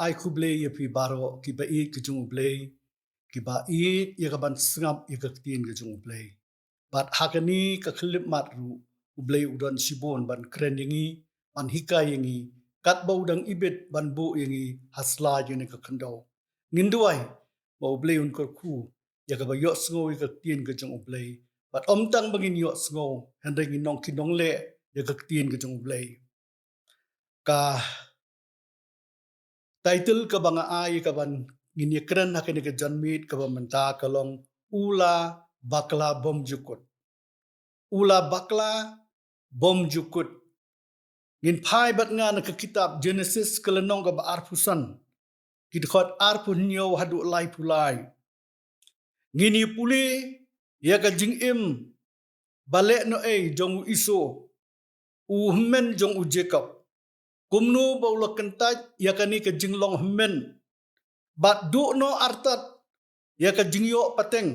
ai ku blei ye pi baro ki ba i ki jung blei ki ba i ye ka ban sngap ye ka tin ki jung blei bat hakani ka khlip mat ru blei udon sibon ban kreningi ban hikayingi kat baudang ibet ban bu yingi hasla yene ka khandau nginduai bo blei un ko khu ya ka ba yo sngo ye ka tin ka jung blei bat om tang bangin yo sngo han ring nong ki nong le ye ka tin ka jung blei ka title ka banga ai ka ban ngin ye kran ha ka janmit ka ba manta ka long ula bakla bom jukut ula bakla bom jukut ngin phai bat nga na ka kitab Genesis kalanong ka ba arpusan kidkhot arpun nyo hadu lai pulai ngini puli ya ka jing im bale no ei jong u iso u men jong u Jacob kumnu baula kentaj ya ka ni ka jinglong men bat du no artat ya ka jingyo pateng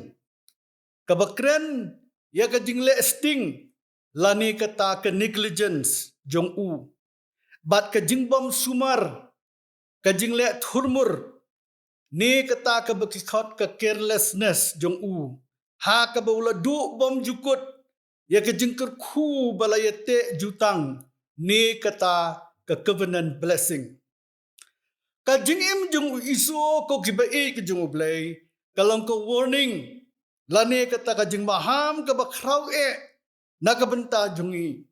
ka bakren ya ka jingle sting lani kata ka negligence jong u bat ka jingbom sumar ka jingle thurmur ni kata ka bakikot ka carelessness jong u ha ka baula du bom jukut ya ka jingker khu balayete jutang ni kata ka covenant blessing ka jingim jong u iso ko kibai ka jong blai kalong ko warning lani kata ka jing maham ka bakrau na ka benta jongi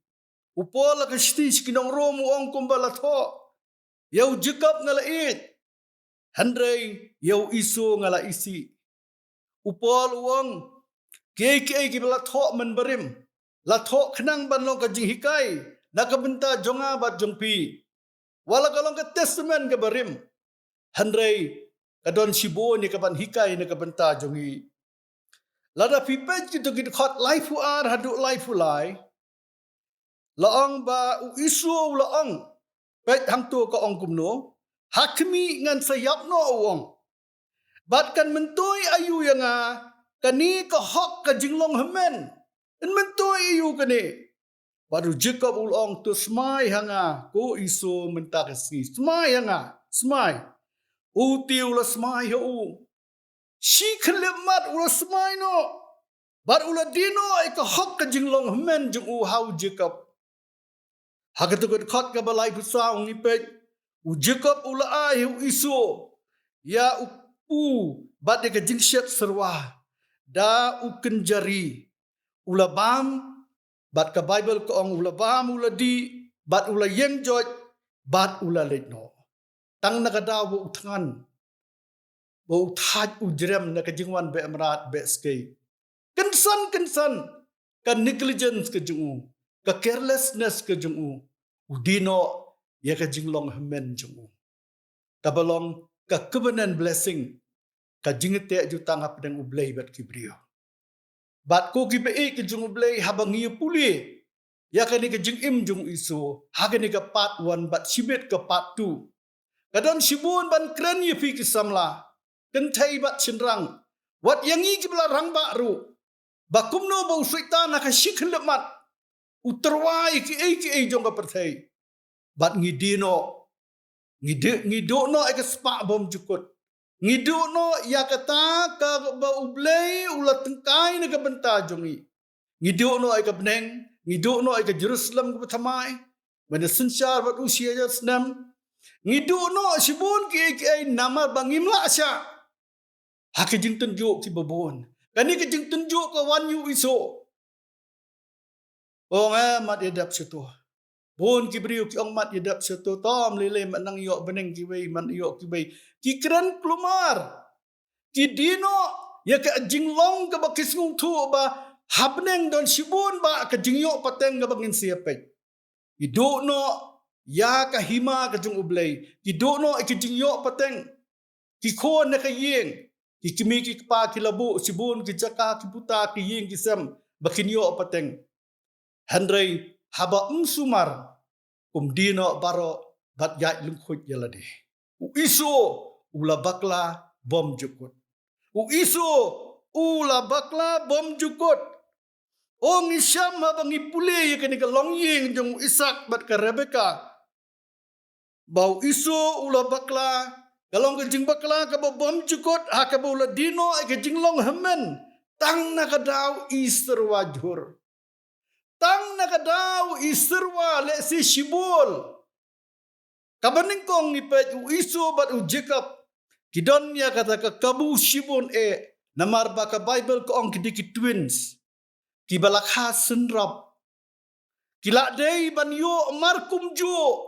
upola ka stis kinong romu ong kumbala tho yau Jacob ngala it handrei yau iso ngala isi upol uang ke ki bala tho man barim la tho khnang ban lo ka jing hikai na ka benta jonga bat jongpi wala kalong ka testament ka barim handrei kadon sibo ni ka ban hikai na ka benta jongi lada pipet kita kita khot life ar hadu life lai laong ba u isu laong pet hang tu ka ong kumno hakmi ngan sayap no wong bat kan mentoi ayu yanga kani ka hok ka jinglong hemen en mentoi ayu kani baru Jacob ulong tu smai hanga ko isu mentak si smai hanga smai uti ula smai ho si khlemat ula smai no bar ula dino ai ka hok ka jinglong hemen jung u hau Jacob hagatu ko khot ka balai pusa ngi pe u Jacob ula ai hu isu ya u bat ka jingshet serwa da u kenjari ula bam bat ka Bible ko ong ula bam ula di bat ula yeng joj bat ula letno tang na ka daw u thangan bo thaj u jrem na ka jingwan be amrat be skei kensan ka negligence ka jungu ka carelessness ka jungu udino ya ka jinglong hemen jungu kabalong ka covenant blessing ka jingete jutang apdeng ublei bat kibrio bat ko kibe ki jungu blei habangi puli ya ka ni ka jingim jung iso hagani ka part 1 bat sibet ka part 2 kadon sibun ban kren ye fi ki samla kentai bat chinrang wat yangi ki bla rang ba ru bakumno bo suitan ka shiklemat uterwai ki jong ka perthai bat ngidino ngido no ek spa bom jukut ngido no ya kata ka ba ublei ulat tengkai na ka benta jongi ngido no ek beneng ngido no ek Jerusalem ka thamai mana sunshar bat usia jasnam ngido no sibun ki nama bangimla asya hakijing tunjuk ki babon kani kijing tunjuk ka wanyu iso ong mat edap situ bon kibriu ki ong mat edap situ tom lele manang yo beneng ki wei man yo ki wei ki kran klumar ki dino ya ka jinglong ka bakisngung thu ba habneng don sibun ba ka jingyo pateng ka bangin siapet ido no ya ka hima ka jung ublei ido no ki jingyo pateng ki khon na ka yeng ki kimi ki pa ki labu sibun ki jaka ki puta ki yeng ki sam bakinyo pateng handrei haba sumar dino baro bat yat lungkhut yalade u iso ula bakla bom jukut u iso ula bakla bom jukut ong isyam habang ipule yakani ka longyeng jong Isak bat ka Rebeka bau iso ula bakla Kalong ke jing bakla ka bom jukut ha ka bola dino ke jing long hemen tang na ka daw iserwa jur. Tang na ka daw iserwa le si shibul. Kabaning kong ipet u isu bat u Jacob kidon ya kata ka kabu shibun namar ba ka Bible ko ong kidiki twins. Kibalakha senrap. Kila day banyo markum jo.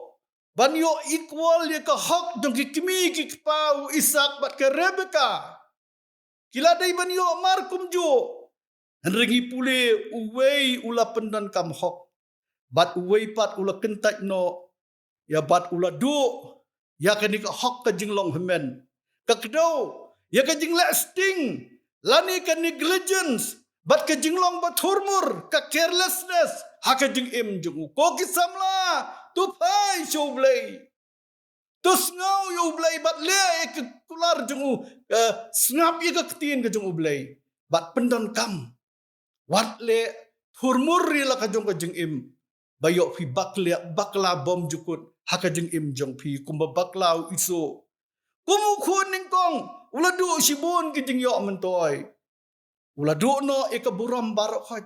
Banyo equal ya ka hok dong ki kimi ki pau Isak bat ke Rebeka. Kila day banyo markum jo. Henrengi pule uwei ula pendan kam hok. Bat uwei pat ula kentat no. Ya bat ula do. Ya ka ni ka hok ka jinglong hemen. Ka kedo. Ya ka jing lasting. Lani ka negligence. Bat ka jinglong bat hurmur. Ka carelessness. Ha ka jing jung. Ko kisamla. Tu pai show blay. Tu ngau yo blay bat le ke kular jung snap ye ka ketin ke jung blay. Bat pendon kam. Wat le hurmur la ka jung bayok pi bakla bom jukut ha ka jing jong pi kumba baklau iso. Kumu kun ning kong ula du sibun ki jing yo mentoy. Ula du no e ka buram barok hoj.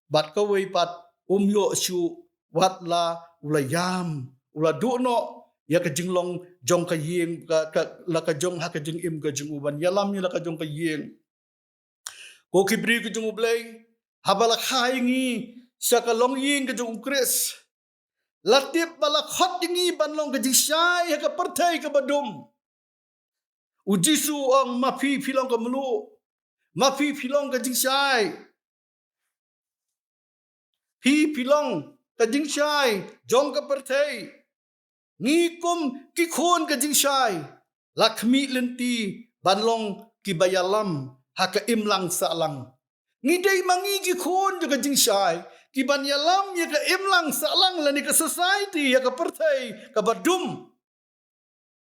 Bat ka wei pat yo shu wat la ula yam ula du no ya ka jinglong jong ka yeng ka la ka jong ha ka jing ka jing uban yalam ya la ka jong ka yeng ko kibri ka jong ublay habala khaingi saka long yeng ka jong kris latip bala khot dingi banlong ka jing shai ha ka partai ka badum ujisu ang mapi pilong ka mulu mapi pilong ka jing shai pi pilong ka jing shai jong ka partai ngi kum ki khon ka jing shai lakmi lenti banlong ki bayalam ha ka imlang salang ngi dei mangi ki khon ka jing shai ki ban yalam ya ka imlang salang la ni ka society ya ka partai ka badum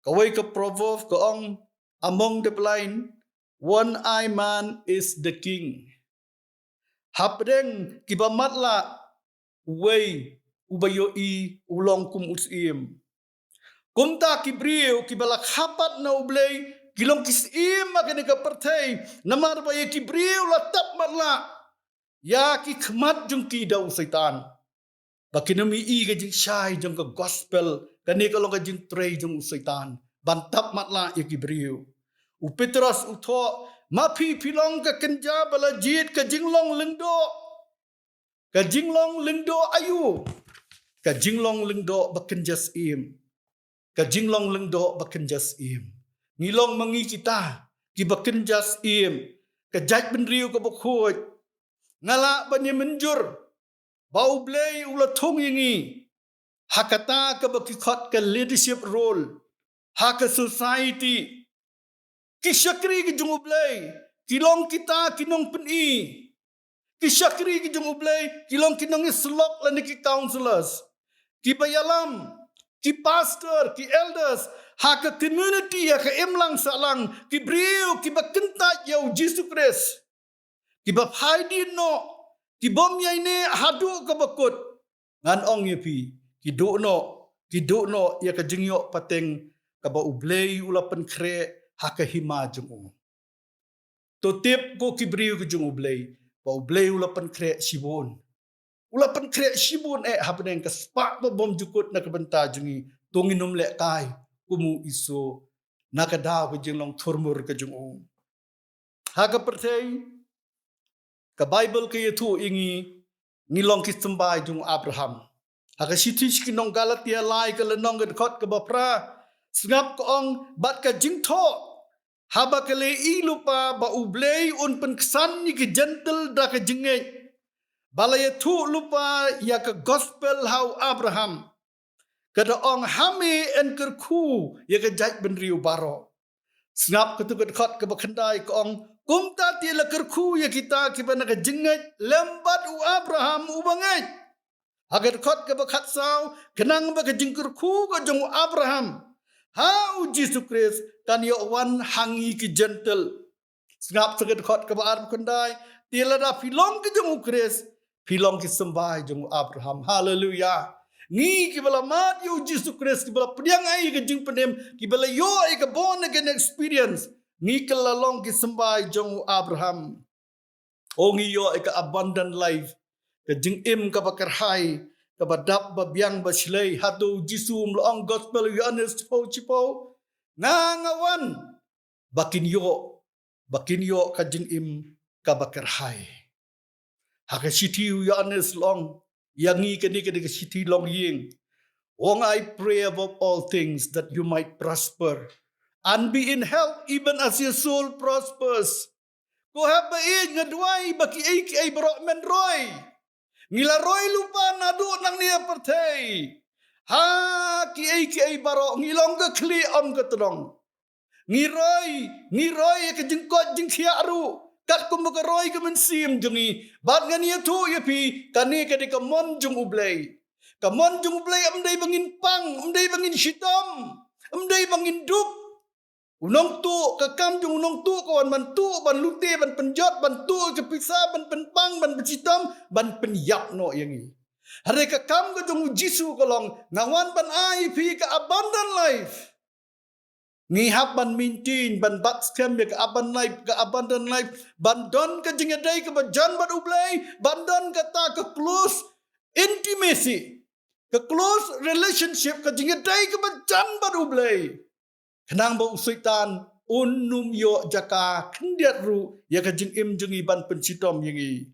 kawai ka proverb ka ong among the blind one eye man is the king hapdeng ki bamatla way ubayo ulong kum usim. Kumta kibriu kibalak hapat na ublay kilong kisim magani ka partay namar ba kibriu latap matla ya ki khmat jung ki daw saitan. Bakinami ka jing shai jung ka gospel kani kalong ka jing tray jung saitan bantap matla ya kibriu. Upetras utho mapi pilong ka kenja bala jit ka jinglong lengdo ka jinglong lengdo ayu ka jinglong lengdo baken jas ka jinglong lengdo baken jas ngilong mangi kita ki baken jas ka jaj benriu ka bokhoj ngala banye menjur bau blay ula thong yingi hakata ka bakikhot ka leadership role haka society ki syakri ki jungu blay kilong kita kinong peni ki syakri ki jung ublay kilong kinong islok la ni ki counselors ki bayalam ki pastor ki elders ha ka community ya ka imlang salang ki briu ki bakenta yau Jesus Christ ki ba phaidi no ki bom yai ne hadu ka bakut ngan ong yepi ki do no ya ka jingyo pateng ka ba ublay ulapan kre ha ka hima jung to tip ko ki briu ki jung ublay Bau blay ulapan krek sibun. Ulapan krek sibun hapneng ka spak bom jukut na kabenta jungi tunginum lek kai kumu iso nakadaw ka jinglong thurmur ka jung Haka pertay ka Bible ka yetu ingi ngilong kisambay jung Abraham. Haka sitish kinong Galatia lai ka lenong ka dekot ka bapra sngap ka ong bat ka jingto haba kale ilupa ba ublay un penkesan ni ke gentle da ke jengej balaya tu lupa ya ke gospel how Abraham kada ong hame en kerku ya ke jaj benriu baro snap ke tu ke khot ke bakhandai ke ong kumta ti la kerku ya kita ke bana ke jengej lembat u Abraham u bangej agar khot ke bakhat sau kenang ba ke jingkerku ke jong Abraham how Jesus Christ kan yo wan hangi ki gentle ngap seget khot ka baar kundai tila da pilong ki jong Christ pilong ki sembah jong Abraham hallelujah Ngi kibala mat yo Jesus Christ kibala pediang ai ke jing penem kibala yo ai ke born again experience. Ngi kelalong ki sembai jong Abraham. O ngi yo ai ke abundant life. Ke jing im ka bakar hai ka badap ba biang ba silai hatu jisum loong gospel yo anes cipo ngawan bakin yo ka jing im ka bakar hai. Haka city yo anes long yangi kini kini city long ying. Wong I pray above all things that you might prosper and be in health even as your soul prospers. Ko haba ngadwai baki ay barok men roy. Ngila roy lupa nadu nang niya pertay. Ha ki ay barok ngilong ke kli om ke terong. Ngiroy ke jengkot jeng khiaru. Kat kumbuka roy ke mensim jungi. Bat ngani tu yapi kani ke de kamon jung ublay. Kamon jung ublay amday bangin pang, amday bangin shitam, amday bangin dup. Unong tu kakam jung unong tu kawan ban tu ban lute ban penjot ban tu ke pisa ban penpang ban pensitam ban penyap no yangi. Hari kakam ke jung jisu kolong ngawan ban ai pi ke abundant life. Ngihap ban mintin ban bat scam ke abundant life ban don ke jingadai ke bajan ban ublay ban don kata ke close intimacy ke close relationship ke jingadai ke bajan ban ublay. Kenang ba usuitan unum yo jaka kendiat ru ya ka jing im jungi ban pensitom yangi.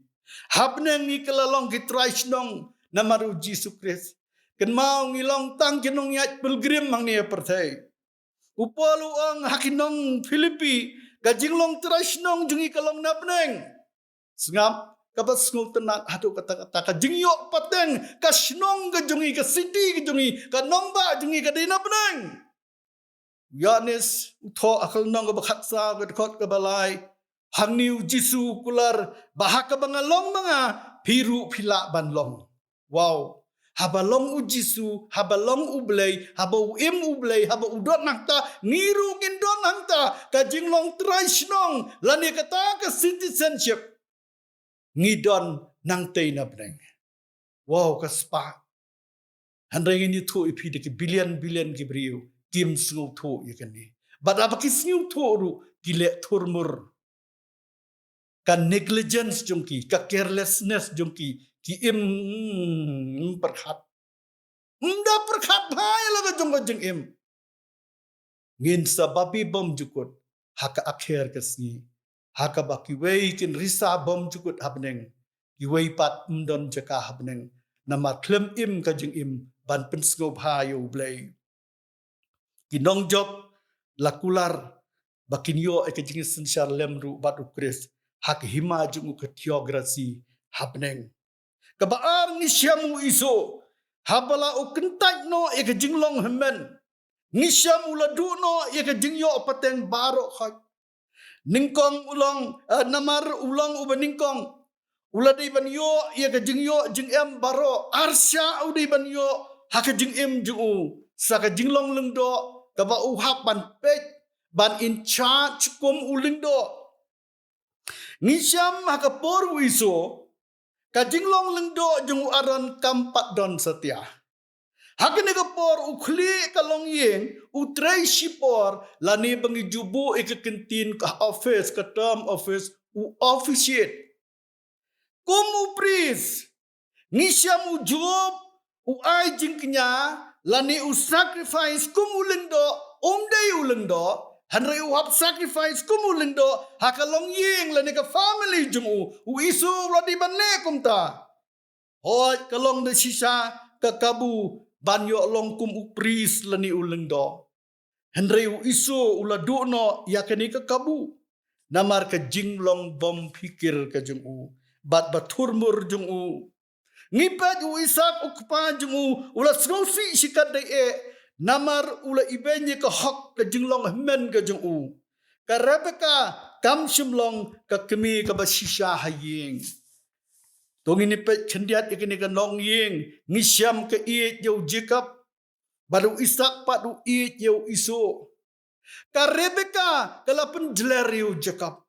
Habneng ngi kelalong ki traisnong namaru Jesus Christ. Ken mau ngilong tang kinong yat pilgrim mang ni pertai. Upalu ang hakinong Filipi ka jinglong traisnong jungi kalong napneng. Sengap kapas ngul tenat hatu kata-kata ka jingyo pateng ka snong ka jungi ka city ka jungi ka nongba jungi ka dinapneng. Yanis utho akal nong bakhatsa gadkot kabalai hangniu jisu kular bahaka bangalong mga piru pila banlong. Wow, habalong u jisu, habalong ublay, haba uim ublay, haba udot nakta ngiru kindon nakta kajinglong traisnong lani kata ka citizenship ngidon nang tay na bneng. Wow, kaspa handangin itu ipide ki billion gibriu. Kim sngau tho yakani. But abaki sngau tho ru gile thurmur. Ka negligence jongki, ka carelessness jongki, ki im perkhat. Mda perkhat bhai laga jongko jeng im. Ngin sababi bom jukut, haka akhir kesni. Haka baki wei kin risa bom jukut habneng. Ki wei pat mdon jaka habneng. Nama klem im ka jeng im, ban pensngau bhai ublay. Kinong job lakular bakinyo ke jingis sensyar lemru bat ukris hak hima jungu ke teograsi habneng. Kabaar nisyamu iso habala u kentaj no ke jinglong hemen. Nisyamu ladu no ke jingyo pateng baro khak. Ningkong ulang namar ulang uba ningkong. Uladi ban yo ke jingyo jing em baro arsya udi ban yo hak jing em jungu saka jinglong lengdo kaba uhap ban pek ban in charge kum ulindo ngisyam hakapor wiso kajinglong lengdo jung aran kampat don setia hakene kapor ukhli kalong yeng utrai sipor lani bangi jubu ikekentin ka office ka term office u officiate kum upris ngisyam u job u ai jingknya lani u sacrifice kumulendo umday ulendo hanray u hap sacrifice kumulendo hakalong ying lani ka family jung u isu ladi banne kumta hoy kalong de sisa kakabu banyo long kum u pris lani ulendo hanray u isu uladu no yakani kakabu namar ka jinglong bom pikir ka jung u bat baturmur jung u ngipat u isak ukpa jungu ula srosi sikat dai namar ula ibenye ka hok ka jinglong men ka jungu ka Rebeka kam simlong ka kemi ka basisha haying tongini pet chendiat ikini ka nong ying ngisyam ka iet yo Jacob baru Isak padu iet yo iso ka Rebeka kala penjeler yo Jacob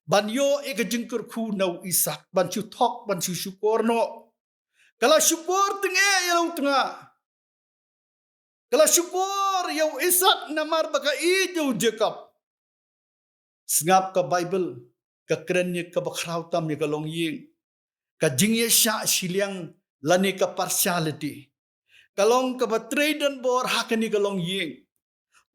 ban yo ka jingkur ku nau Isak ban chu thok ban chu syukur no Kalau syukur tengah ya tengah. Kalau syukur ya Ishak namar baka ijo Jacob. Sengap ke Bible. Kekerennya ke bakrautam ya kalong ying. Kajingnya syak siliang lani ke partiality. Kalong ke batray dan bor hakani kalong ying.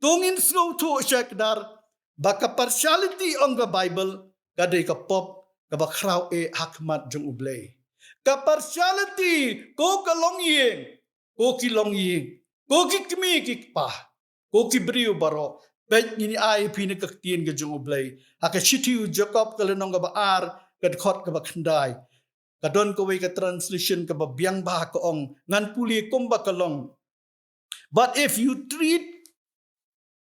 Tungin snow to syak dar. Baka partiality on the Bible. Kadai ke pop. Ke bakrau hakmat jong ublay. Ka partiality ko kalong ying. Ko kilong ying. Ko kikmi kikpah. Ko kibriu baro. Baik ini ai pini kaktian ke jong ublay. Haka shitiu Jacob kalenong ka baar. Kadkot ka bakandai. Kadon ko ka translation ka babiang bah ka ong. Ngan puli kumba kalong. But if you treat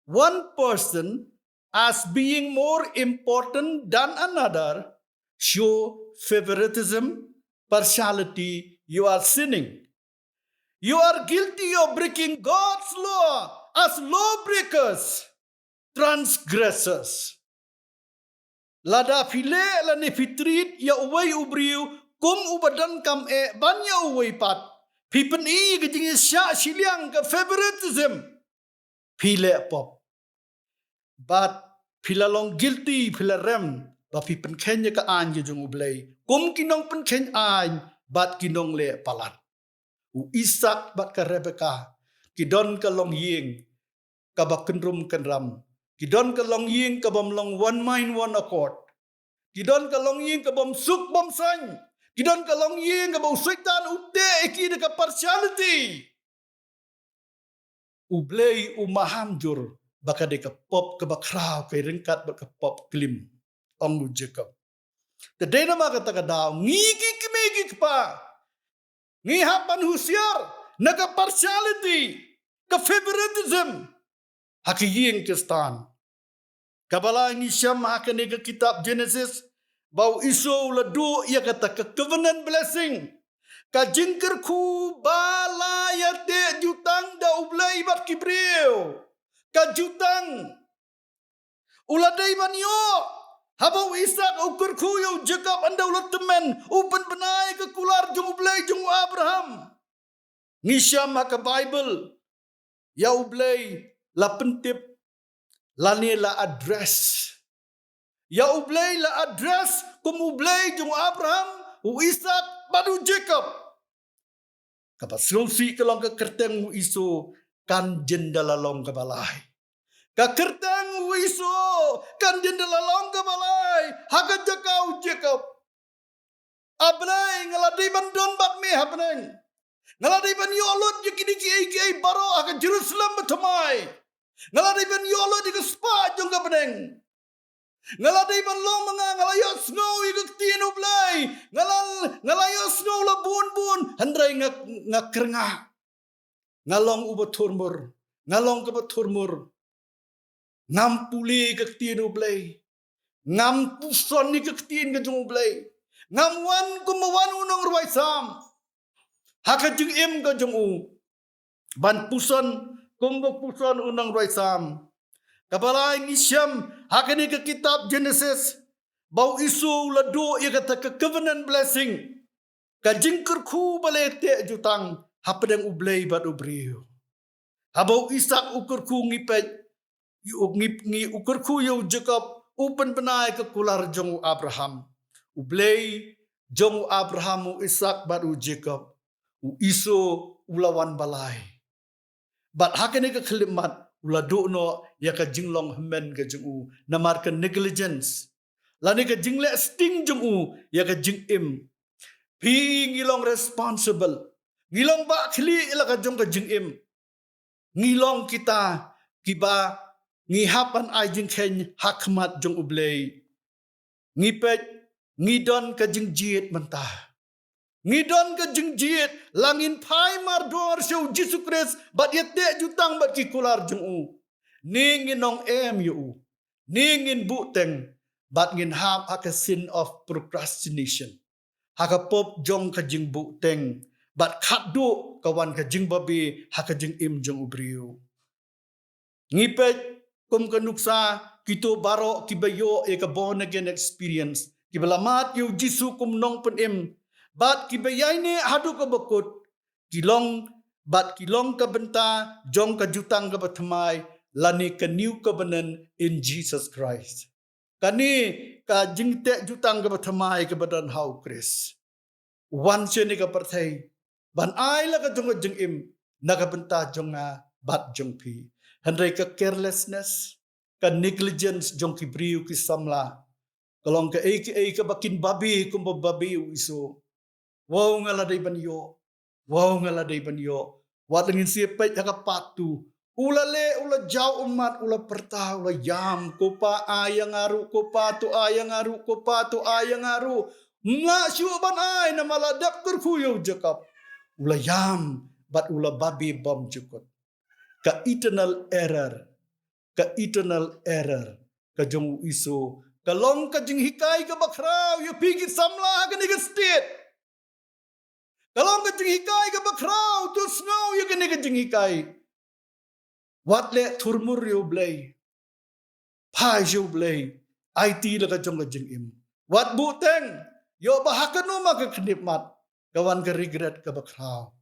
one person as being more important than another, show favoritism, partiality, you are sinning. You are guilty of breaking God's law as lawbreakers, transgressors. Lada file la ne fitrit ya uway ubriu kum ubadan kam banya uway pat. Pipen gajing sya siliang ke favoritism. File pop. But pila long guilty pila rem. Ba pipen kenya ka anje jung ublay. Kum kinong pen ken an bat kinong le palat. U Ishak bat ka Rebecca. Kidon ka long ying. Ka ba kenrum kenram. Kidon ka long ying ka bam long one mind one accord. Kidon ka long ying ka bam suk bam sang. Kidon ka long ying ka bam syaitan ute iki de ka partiality. Ublay umaham jur. Baka de ka pop ka bakraw kay ringkat baka pop klim. Ong Jacob. Tadai nama kata kadao. Ngigi kimigi pa. Ngihapan husyar. Naga partiality. Ka favoritism. Hakiying kistan. Kabala ini syam hakani ke kitab Genesis. Bau iso uladu ia kata ke covenant blessing. Ka jingker ku balayate jutang da ublay bat kibriu. Ka jutang. Uladai banyo. Habau Ishak ukur ku yu Jacob anda ulat temen. Upen benai ke kular jung ublay jung Abraham. Ngisyam haka Bible. Ya ublay la pentip. Lani la address. Ya ublay la address. Kum ublay jung Abraham. U Ishak badu Jacob. Kapasyonsi kalong ke kerteng u iso. Kan jendala long kabalay. Kakertang wiso kan jendela long kabalay haga jakau Jacob ablay ngaladi bandon bat me hapneng ngaladi ban yolot yikini ki baro haga Jerusalem betamai ngaladi ban yolot di spa jong kapneng ngaladi ban long mga ngalayot snow ikak tinu blay ngalayot snow la bun handray ngakernga ngalong ubaturmur ngalong kabaturmur ngam puli ke tinu blay ngam puson ni ke tin ke jung blay ngam wan kumawan unong ruway sam haka jung im ke jung u ban puson kumbo puson unong ruway sam kapala ini syam haka ni ke kitab Genesis bau isu ladu ia kata ke covenant blessing ka jingker ku balete jutang hapadang ublay bat ubriu habau Ishak ukur ku ngipet ngi ukur ku yu Jacob upen benai ke kular jong Abraham. Ublay jong Abraham u Ishak badu Jacob. U iso ulawan balay. Bat hakene ke kelimat uladu no ya ka jinglong hemen ke jong u namar ke negligence. Lani ke jingle sting jong u ya ka jing im. Pi ngilong responsible. Ngilong ba khli ila ka jong ka jing im. Ngilong kita kiba ngihapan ay jing ken hakmat jong ublay. Ngipet ngidon ka jing jiet mentah. Ngidon ka jing jiet langin pai mardor siu Jesus Christ bat yete jutang bat kikular jong u. Ningin nong yu. Ningin buteng bat ngin hap haka sin of procrastination. Haka pop jong ka jing buteng bat khadu kawan ka jing babi haka jing im jong ubriu. Ngipet kum kanuksa kito baro kibayo e ka born again experience kibalamat yu Jisu kum nong pen im Bat ki bayai ne hadu ka bakut. Kilong bat kilong ka benta jong ka jutang ka batmai lani ka new covenant in Jesus Christ. Kani ka jingte jutang ka batmai ka badan hau Chris. Wan ni ka partai ban ai la ka jong jeng im na ka benta jong bat jong pi. Handai ka carelessness, ka negligence jong ki briu ki samla. Kalong ka ka bakin babi kumba babi iso. Wow ngaladay banyo. Wow ngaladay banyo. Wat ngin sipay ka patu. Ula le ula jaw umat ula perta ula yam ko pa ayang aru ko pa tu ayang aru ko pa tu ayang aru. Nga syuban ay na maladap kurkuyo jakap. Ula yam bat ula babi bom jukot. Ka eternal error. Ka eternal error. Ka jong iso. Kalong ka jing hikay ka bakraw. Yu pigit samla ka niga state. Kalong ka jing hikay ka bakraw. Tu snow yu ka niga jing hikay. Wat le turmur yu blay. Pai yu blay. IT la ka jong ka jing im. Wat buteng. Yo bahakan no maka kenipmat. Kawan ka regret ka bakraw.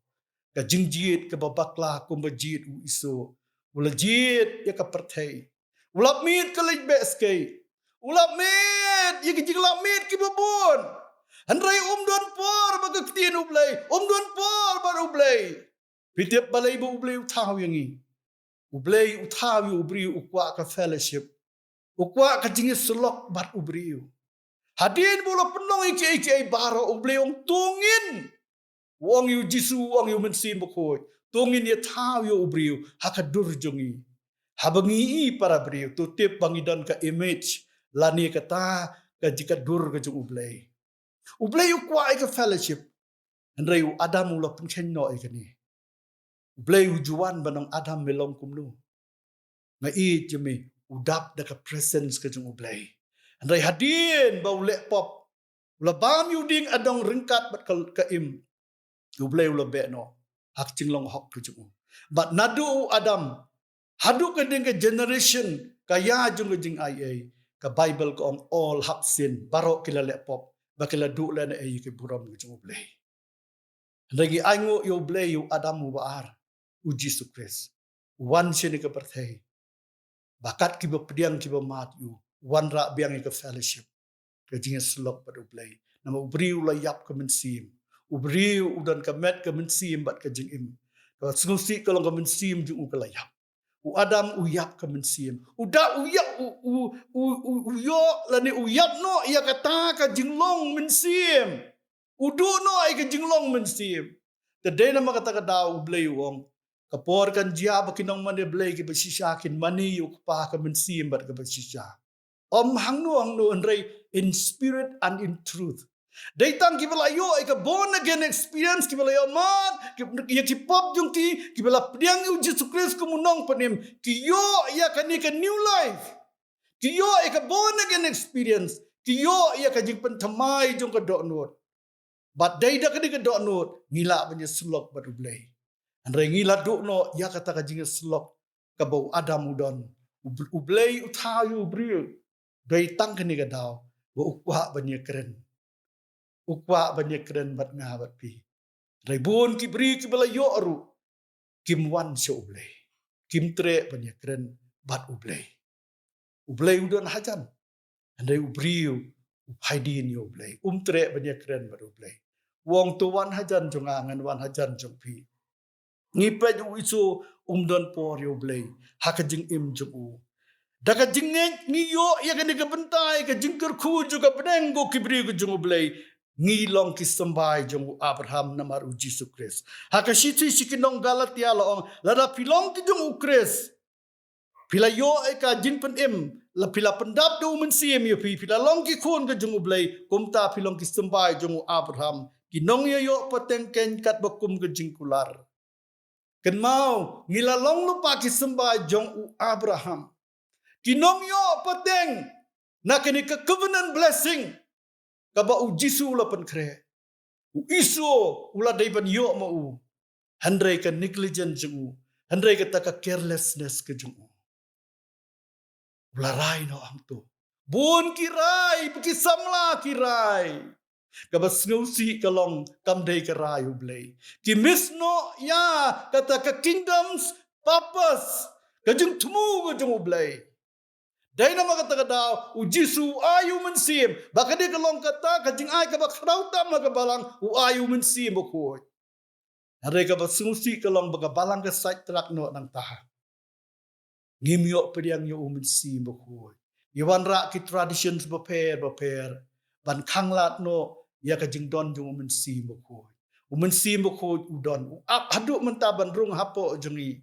Ka jing jit ka babakla kumba jit u iso. Ula jit ya ka pertay. Ulap mit ka lej beskay. Ulap mit ya ka jing lap mit ki babon. Handrai don por baga ketien ublay. Don por bar ublay. Pitiap balay ba ublay utaw yang i. Ublay utaw yu ubriu ukwa ka fellowship. Ukwa ka jing selok bat ubriu. Hadin bula penong iki baro ublay ong tungin. Wong yu jisu wong yu mensin bakoy. Tungin ya taw yu ubriu hakadur jongi. Habangi i para briu tutip bangidan ka image lani kata ka jika dur ka jong ublay. Ublay ukwa ka fellowship. Andray u Adam ula penchen no ikani. Ublay ujuan banang Adam melong kumnu. Nga i jemi udap da ka presence ka jong ublay. Andray hadin ba ule pop. Ula bam yu ding adong ringkat bat ka im. Ublay ula be no. Hak cinglong hok ka jong. But nadu Adam. Hadu ka ding ka generation. Kaya jong ka jing ai. Ka Bible ko ang all hak sin. Barok kila le pop. Bakila dula na ay kay buram ng jong ublay. Lagi ango yu ublay yu Adam u baar. U Jesus Christ. Wan siya ni ka partay. Bakat kiba pediang kiba mat yu. Wan ra biang ka fellowship. Kajing slok pat ublay. Nama ubriu la yap ka mensim. Ubriu udan ka met ka mensim bat kajing im. Kalau sengusi kalau ka mensim jung u ka layap. U Adam uyap ka mensim. Uda uyap uyo lani uyap no ia kata ka jinglong mensim. Udu no ai ka jinglong mensim. Tadai na makata ka daw ublay wong. Kapor kan dia bakinong mani blay ki basisyakin mani yu pa ka mensim bat ka basisya. Hangno andray in spirit and in truth. Daytang kibala yo ay ka born again experience kibala yo man ya ki pop jung ti kibala pdiang yu Jesus Christ kumunong panim kiyo ya ka new life kiyo ay ka born again experience kiyo ya ka jing pentamay jung ka donot but dayda ka ka donot ngila banya slok badublay andray ngila do no ya kata ka jing slok ka bau Adam udon ublay utayu briu daytang ka ka daw wa ukwa banya keren ukwa banyak keren bat nga bat pi. Raibun ki beri ki bala yo aru. Kim wan si ublay. Kim tre banyak keren bat ublay. Ublay udon hajan. Andai ubriu haidin yo ublay. Tre banyak keren bat ublay. Wong tu wan hajan jong angan wan hajan jong pi. Ngipet yu isu don por yo ublay. Hakajing im jong u. Daka jingeng niyo ya kan ka bentai ka jingker ku juga penenggo ki beri ku jong ublay. Ngilong kisambay jong Abraham namar u Jesus Christ. Hakashiti sikinong Galatia loong lada pilong ki jong u Christ. Pila yo ay ka jin pen im la pila pendap do mensim yo pila long ki kun ka jong ublay kumta pilong kisambay jong u Abraham kinong yo patengken kat bakum ka jing kular. Ken mau ngilalong lupa kisambay jong u Abraham. Kinong yo pateng na kini ka covenant blessing. Kaba u Jisu ula pen kre. U iso ula daiban yo ma u. Handrai ka negligent jeng u. Handrai ka taka carelessness ke jeng u. Ula rai no am tu. Bun kirai, peki samla kirai. Kabasnusi kalong kamday karayo blay. Kimisno ya kata ka kingdoms purpose. Kajung tumu kajung ublay. Dahil na makata daw, ujisu ayu mensim. Baka di kalong kata kajing ay kabak rautam magabalang ayu mensim bukoy. Hari kabasnusi kalong bagabalang ka site track no ng taha. Ngimyo pediang yo mensim bukoy. Iwan ra ki traditions baper. Ban kanglat no ya kajing don jung mensim bukoy. Mensim bukoy udon. Haduk mentaban rung hapo jungi.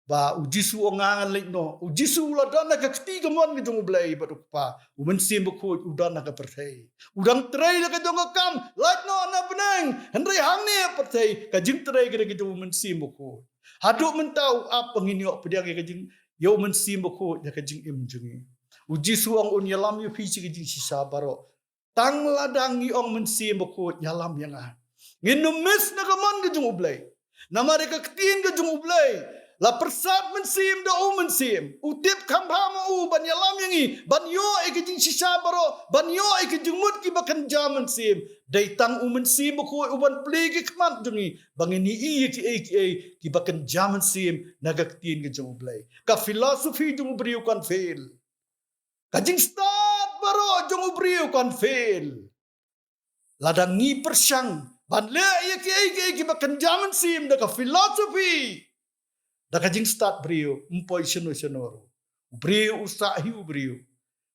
Ba ujisu ongangan lek no ujisu la dan ka ketiga mon ke jung blai badukpa mensim bukoy udon ka perthai udang trai la ka jong kam lek no na benang hendrai hang ne perthai ka jing trai ke jung mensim bukoy haduk mentau ap penginyo pediang ke jing yo mensim bukoy ka jing im jungi ujisu ong un yalam yu pi ke jing sisa baro tang ladang ong mensim bukoy yalam yang ah nginumis na ka mon ke jung blai namare ka ketin ke jung blai la persat mensim da mensim utip kambama ban yalam yangi ban yo ikijing sisa baro ban yo ikijing mut ki bakan jam mensim dai tang mensim ko uban plegi kmat jungi bangini ki bakan jam mensim nagaktin ke jung blai ka filosofi jung briu kan fail kajing start baro jung briu kan fail ladang ngi persyang ban le ki bakan jam mensim da ka filosofi da kajing start brio empoi senoro brio usahiu brio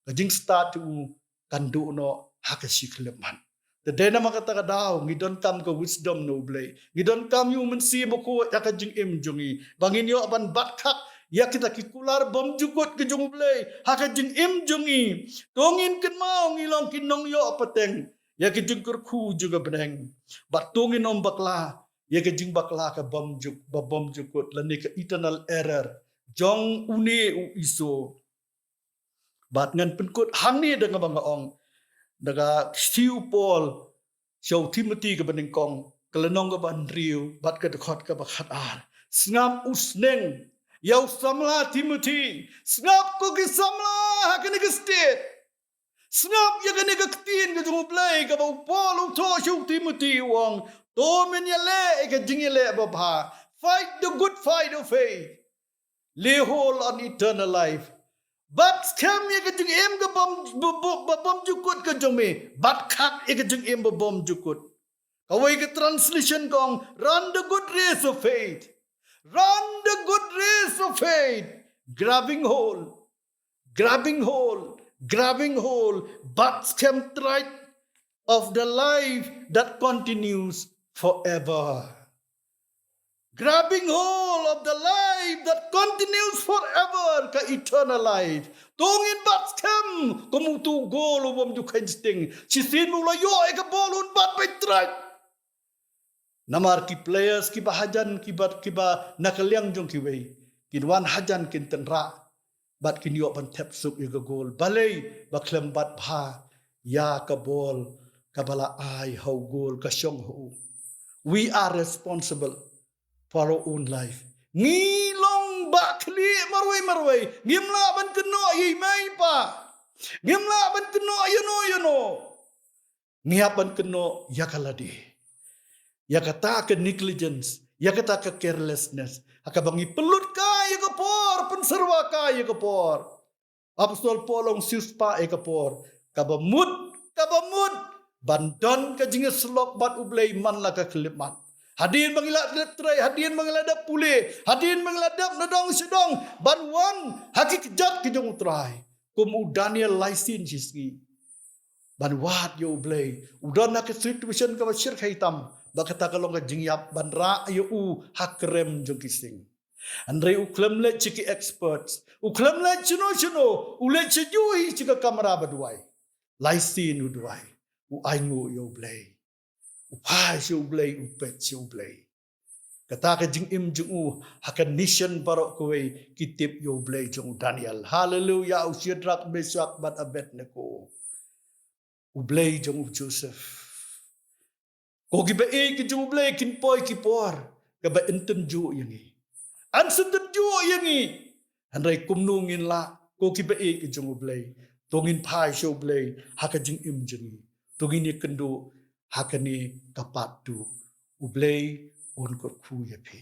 kajing start u kandu no hakasi kleman the dena makata kadao ngidon kam ka wisdom no blay ngidon kam yu mensi moko ya kajing im jungi bangin yo aban batkak ya kita kikular bom jukut ke jung blay hakajing im jungi tongin ken mau ngilong kinong yo pateng ya kajing kurku juga beneng batungin om bakla ya kajing bakla ka bom jukut lani ka eternal error jong une u iso bat ngan penkut hang ni dengan bang ong daga siu Paul show Timothy ka bening kong kelenong ka ban riu bat ka dekot ka bakhat ar snap usneng yau samla Timothy snap ko ki samla hakani ka state snap ya kani ka ktin ka jung play ka ba Paul u to show Timothy wong to men ya le ka jingile ba ba fight the good fight of faith lay hold on eternal life but scam ye ka jing em ka bom jukut ka jong me but khak ye ka jing em bom jukut kawai ka translation kong run the good race of faith run the good race of faith grabbing hold but scam right of the life that continues forever. Grabbing hold of the life that continues forever, ka eternal life. Tungin bat scam, kumutu golo bom du kensting. Sisin mula yo eka bolun bat betrai. Namar ki players ki bahajan ki ba nakaliang jong ki wei. Kinwan hajan kin tenra. Bat kin yo ban tep suk eka gol. Balay baklem bat bha ya ka bol kabala ai hau gol ka syong hu. We are responsible for our own life. Ngilong bakli marway. Ngimla ban keno yi mai pa. Ngimla ban keno yuno. Ngiapan keno yakaladi. Yakata ke negligence, yakata ke carelessness. Akabangi pelut kaya kapor, penserwa kaya kapor. Apostol Paulong siuspa kapor. Kabamut. Bandon ka jinga selok bat ublay man la ka kelimat. Hadin mengiladap tray, hadin mengiladap pulih, hadin mengiladap nadong sedong. Banwan haki kejat ke jong tray. Kumu Daniel laisin siski. Banwat yo ublay. Udan na ke situation ka basir kaitam. Bakata kalong ka jingyap banra yo u hakrem jong kising. Andre uklem le chiki experts. Uklem le chino. Ule chejui chika kamera baduai. Laisin uduai. Uaingu yo ublay. Upai si ublay, upet si ublay. Kata ka jing im jing u hakan mission barok kowe kitip yo ublay jong Daniel. Hallelujah. Usyadrak besak bat Abednego. Ublay jong Joseph. Ko giba ki jong ublay kinpoy kipor. Kaba intenju yangi. Ansentenju yangi. Handray kumnungin la. Ko giba ki jong ublay. Tongin pai si ublay. Haka jing im jing. tugini kendu hakani kapat tu ublei on kot khu ye phi